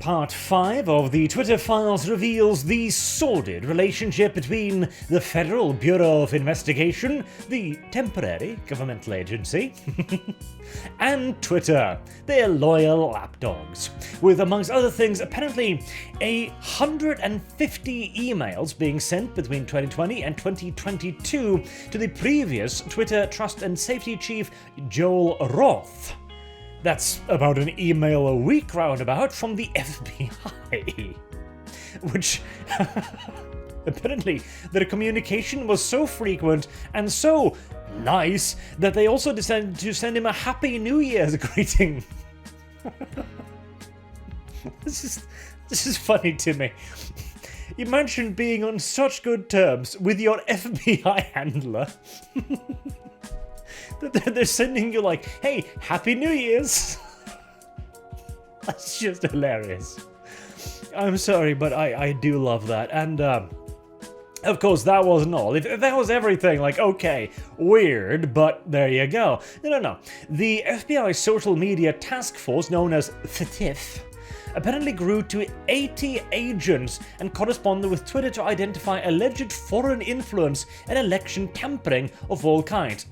Part 5 of the Twitter Files reveals the sordid relationship between the Federal Bureau of Investigation, the temporary governmental agency, and Twitter, their loyal lapdogs, with, amongst other things, apparently 150 emails being sent between 2020 and 2022 to the previous Twitter Trust and Safety Chief, Joel Roth. That's about an email a week roundabout from the FBI. Which, apparently, their communication was so frequent and so nice that they also decided to send him a Happy New Year's greeting. This is funny to me. Imagine being on such good terms with your FBI handler. They're sending you like, hey, Happy New Year's. That's just hilarious. I'm sorry, but I do love that. And, of course, that wasn't all. If that was everything, like, okay, weird, but there you go. No. The FBI social media task force, known as FTIF, apparently grew to 80 agents and corresponded with Twitter to identify alleged foreign influence and election tampering of all kinds.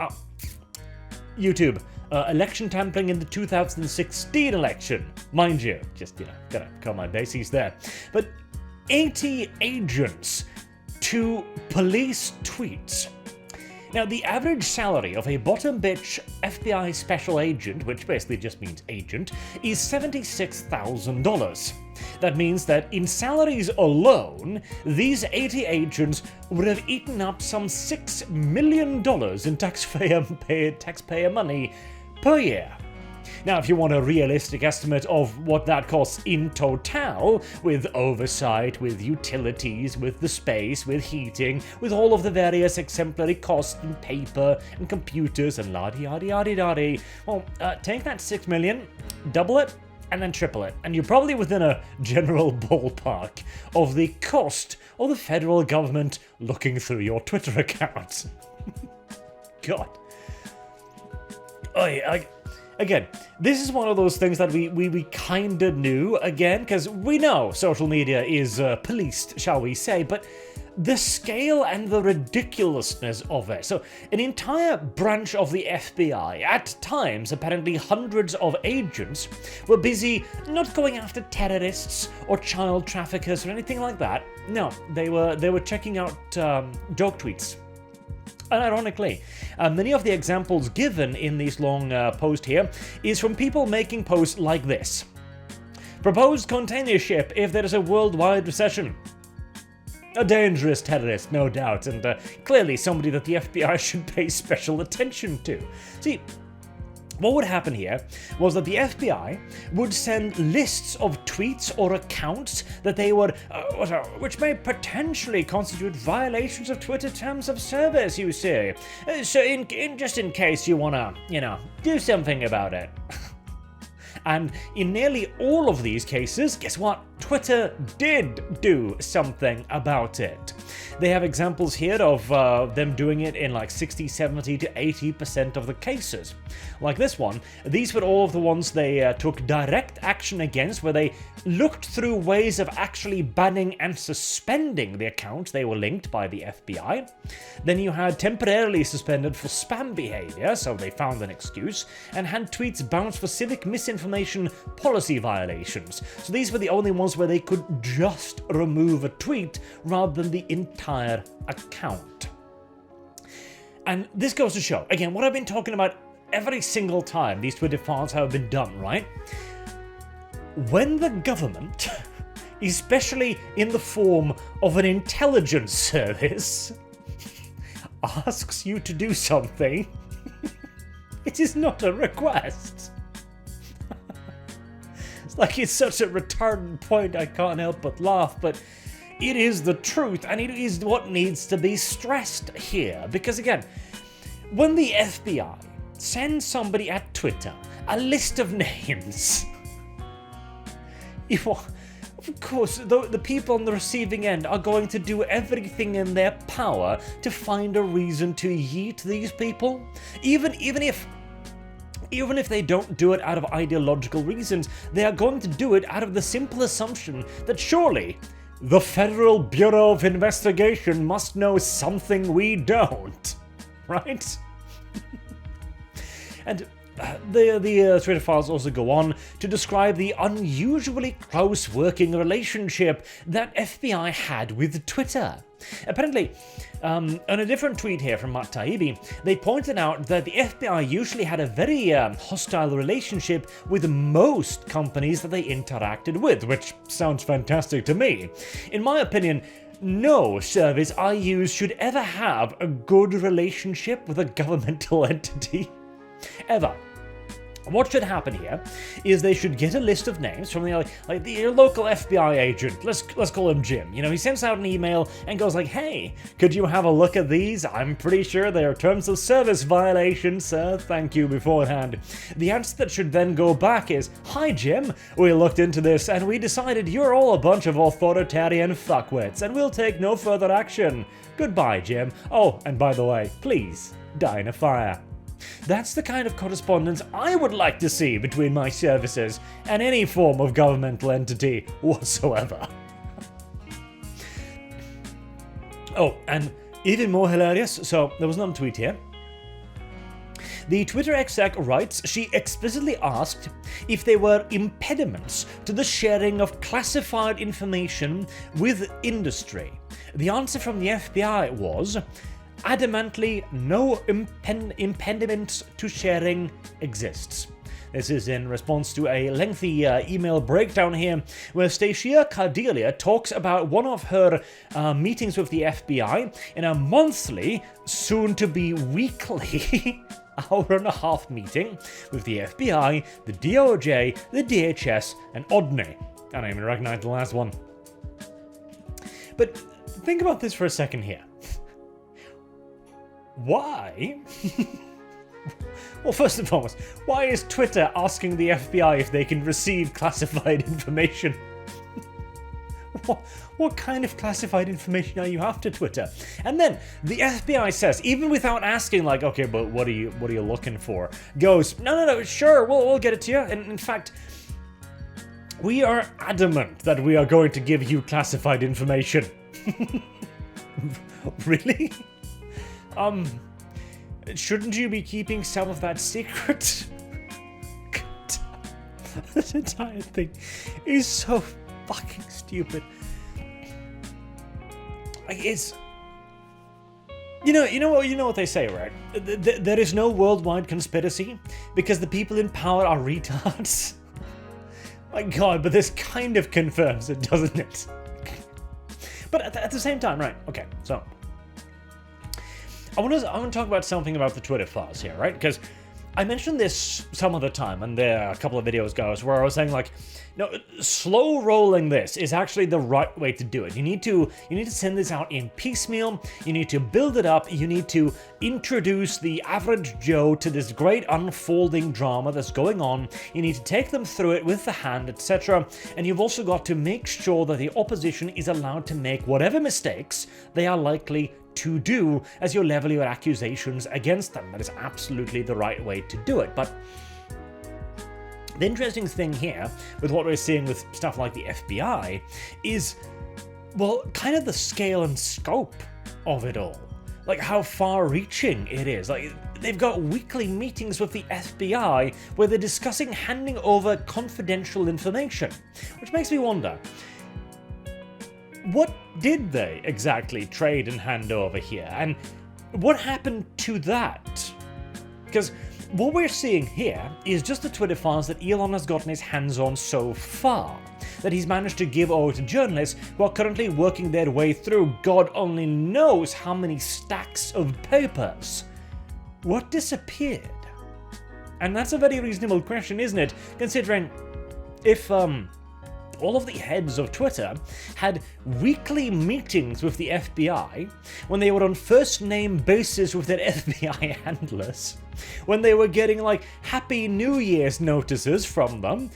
YouTube, election tampering in the 2016 election. Mind you, just, gotta cover my bases there. But 80 agents to police tweets. Now, the average salary of a bottom bitch FBI special agent, which basically just means agent, is $76,000. That means that in salaries alone, these 80 agents would have eaten up some $6 million in taxpayer money per year. Now, if you want a realistic estimate of what that costs in total, with oversight, with utilities, with the space, with heating, with all of the various exemplary costs in paper and computers and la-di-yadi-yadi-yadi, well, take that $6 million, double it, and then triple it, and you're probably within a general ballpark of the cost of the federal government looking through your Twitter account. God. Again, this is one of those things that we kinda knew, again, because we know social media is policed, shall we say, but the scale and the ridiculousness of it. So, an entire branch of the FBI, at times apparently hundreds of agents, were busy not going after terrorists or child traffickers or anything like that. No, they were checking out joke tweets. And ironically, many of the examples given in this long post here is from people making posts like this. Proposed container ship if there is a worldwide recession. A dangerous terrorist, no doubt, and clearly somebody that the FBI should pay special attention to. See, what would happen here was that the FBI would send lists of tweets or accounts that they would, which may potentially constitute violations of Twitter terms of service, you see. So just in case you wanna, do something about it. And in nearly all of these cases, guess what? Twitter did do something about it. They have examples here of them doing it in like 60, 70 to 80% of the cases. Like this one, these were all of the ones they took direct action against, where they looked through ways of actually banning and suspending the accounts they were linked by the FBI. Then you had temporarily suspended for spam behavior, so they found an excuse, and had tweets bounced for civic misinformation policy violations. So these were the only ones where they could just remove a tweet rather than the entire account. And this goes to show, again, what I've been talking about every single time these Twitter files have been done, right? When the government, especially in the form of an intelligence service, asks you to do something, it is not a request. It's like it's such a retarded point, I can't help but laugh, but it is the truth, and it is what needs to be stressed here. Because again, when the FBI sends somebody at Twitter a list of names, of course, the people on the receiving end are going to do everything in their power to find a reason to yeet these people. Even if Even if they don't do it out of ideological reasons, they are going to do it out of the simple assumption that surely the Federal Bureau of Investigation must know something we don't, right? And the Twitter files also go on to describe the unusually close working relationship that FBI had with Twitter. Apparently, on a different tweet here from Matt Taibbi, they pointed out that the FBI usually had a very hostile relationship with most companies that they interacted with, which sounds fantastic to me. In my opinion, no service I use should ever have a good relationship with a governmental entity. Ever. What should happen here is they should get a list of names from the local FBI agent. Let's call him Jim. You know, he sends out an email and goes like, "Hey, could you have a look at these? I'm pretty sure they are terms of service violations, sir. Thank you beforehand." The answer that should then go back is, "Hi Jim, we looked into this and we decided you're all a bunch of authoritarian fuckwits and we'll take no further action. Goodbye, Jim. Oh, and by the way, please die in a fire." That's the kind of correspondence I would like to see between my services and any form of governmental entity whatsoever. Oh, and even more hilarious, so there was another tweet here. The Twitter exec writes she explicitly asked if there were impediments to the sharing of classified information with industry. The answer from the FBI was, adamantly no impediments to sharing exists. This is in response to a lengthy email breakdown here where Stacia Cardelia talks about one of her meetings with the FBI in a monthly, soon-to-be weekly, hour-and-a-half meeting with the FBI, the DOJ, the DHS, and Odney. I don't even recognize the last one. But think about this for a second here. Why? Well, first and foremost, why is Twitter asking the FBI if they can receive classified information? What kind of classified information are you after, Twitter? And then the FBI says, even without asking, like, okay, but what are you looking for? Goes, no, sure, we'll get it to you. And in fact, we are adamant that we are going to give you classified information. Really? Shouldn't you be keeping some of that secret? This entire thing is so fucking stupid. Like, it's... You know what they say, right? There is no worldwide conspiracy because the people in power are retards. My god, but this kind of confirms it, doesn't it? But at the same time, right, okay, so... I want to talk about something about the Twitter files here, right? Because I mentioned this some other time, and there are a couple of videos ago where I was saying, like, no, slow rolling this is actually the right way to do it. You need to send this out in piecemeal. You need to build it up. You need to introduce the average Joe to this great unfolding drama that's going on. You need to take them through it with the hand, etc. And you've also got to make sure that the opposition is allowed to make whatever mistakes they are likely to do as you level your accusations against them. That is absolutely the right way to do it. But the interesting thing here with what we're seeing with stuff like the FBI is, well, kind of the scale and scope of it all. Like how far-reaching it is. Like, they've got weekly meetings with the FBI where they're discussing handing over confidential information, which makes me wonder, what did they exactly trade and hand over here? And what happened to that? Because what we're seeing here is just the Twitter files that Elon has gotten his hands on so far, that he's managed to give over to journalists who are currently working their way through God only knows how many stacks of papers. What disappeared? And that's a very reasonable question, isn't it? Considering if all of the heads of Twitter had weekly meetings with the FBI, when they were on first-name basis with their FBI handlers, when they were getting, like, Happy New Year's notices from them,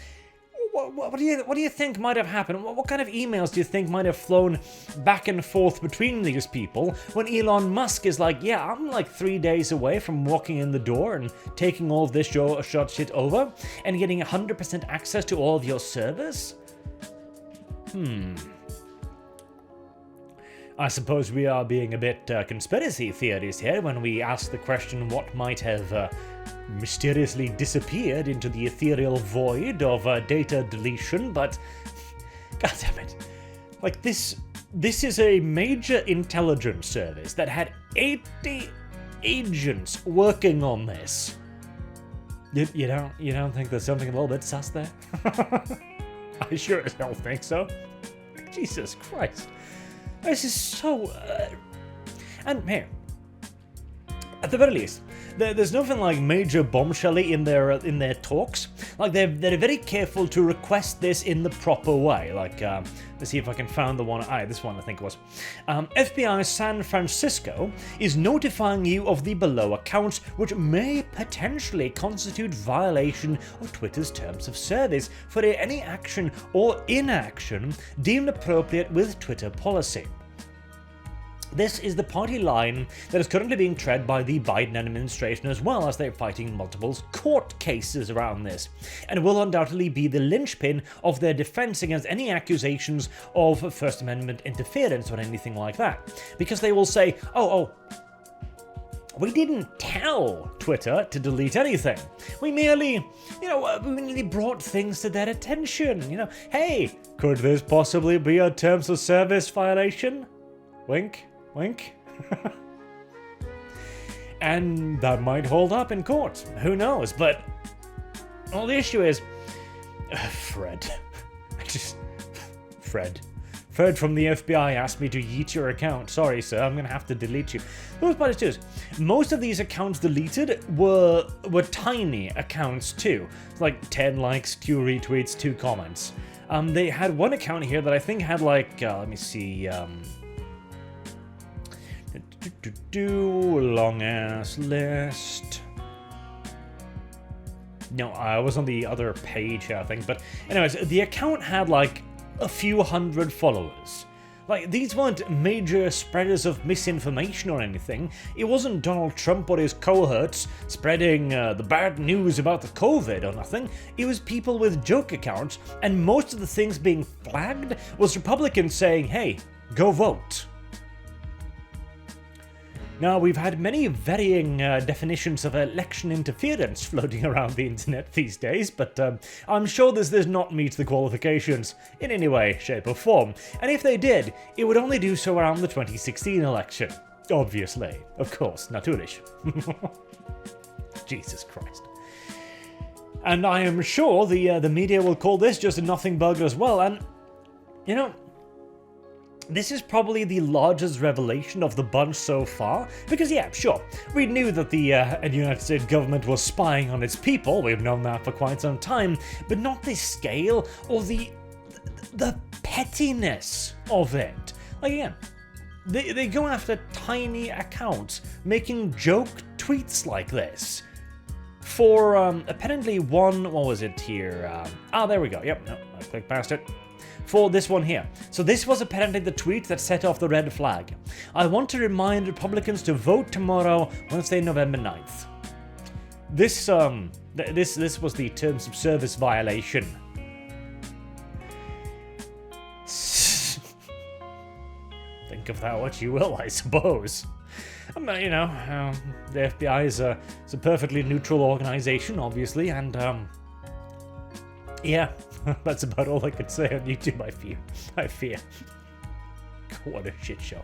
what do you think might have happened? What kind of emails do you think might have flown back and forth between these people when Elon Musk is like, yeah, I'm like 3 days away from walking in the door and taking all of this short shit over and getting 100% access to all of your servers? I suppose we are being a bit conspiracy theories here when we ask the question what might have mysteriously disappeared into the ethereal void of data deletion, but god damn it. Like this is a major intelligence service that had 80 agents working on this. You don't think there's something a little bit sus there? I sure as hell think so. Jesus Christ. This is so... and here, at the very least, there's nothing like major bombshelly in their talks. Like they're very careful to request this in the proper way. Like let's see if I can find the one. This one I think it was. FBI San Francisco is notifying you of the below accounts, which may potentially constitute violation of Twitter's terms of service for any action or inaction deemed appropriate with Twitter policy. This is the party line that is currently being tread by the Biden administration, as well as they're fighting multiple court cases around this, and will undoubtedly be the linchpin of their defense against any accusations of First Amendment interference or anything like that. Because they will say, oh, we didn't tell Twitter to delete anything. We merely, brought things to their attention. Hey, could this possibly be a terms of service violation? Wink. Wink. And that might hold up in court. Who knows? But, well, the issue is... Fred. Fred from the FBI asked me to yeet your account. Sorry, sir, I'm going to have to delete you. The worst part is, most of these accounts deleted were tiny accounts too. Like 10 likes, 2 retweets, 2 comments. They had one account here that I think had like, let me see... long ass list. No, I was on the other page here, I think. But anyways, the account had like a few hundred followers. Like, these weren't major spreaders of misinformation or anything. It wasn't Donald Trump or his cohorts spreading the bad news about the COVID or nothing. It was people with joke accounts, and most of the things being flagged was Republicans saying, hey, go vote. Now, we've had many varying definitions of election interference floating around the internet these days, but I'm sure this does not meet the qualifications in any way, shape or form, and if they did, it would only do so around the 2016 election. Obviously. Of course, natürlich. Jesus Christ. And I am sure the media will call this just a nothing bug as well, and, this is probably the largest revelation of the bunch so far, because yeah, sure, we knew that the United States government was spying on its people, we've known that for quite some time, but not the scale or the pettiness of it. Like again, they go after tiny accounts, making joke tweets like this. For apparently one, what was it here? There we go, yep, no, I clicked past it. For this one here. So this was apparently the tweet that set off the red flag. I want to remind Republicans to vote tomorrow, Wednesday, November 9th. This was the terms of service violation. Think of that what you will, I suppose. The FBI is a perfectly neutral organization, obviously, and yeah. That's about all I could say on YouTube, I fear. What a shit show.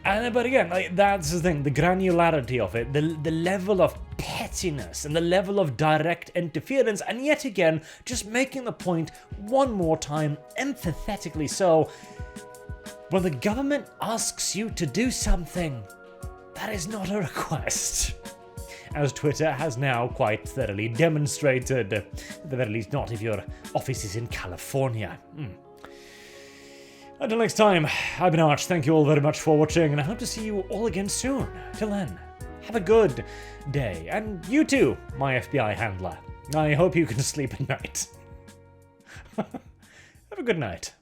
But again, like, that's the thing, the granularity of it, the level of pettiness and the level of direct interference, and yet again, just making the point one more time, empathetically so, when the government asks you to do something, that is not a request. As Twitter has now quite thoroughly demonstrated, at the very least not if your office is in California. Until next time, I've been Arch, thank you all very much for watching, and I hope to see you all again soon. Till then, have a good day, and you too, my FBI handler. I hope you can sleep at night. Have a good night.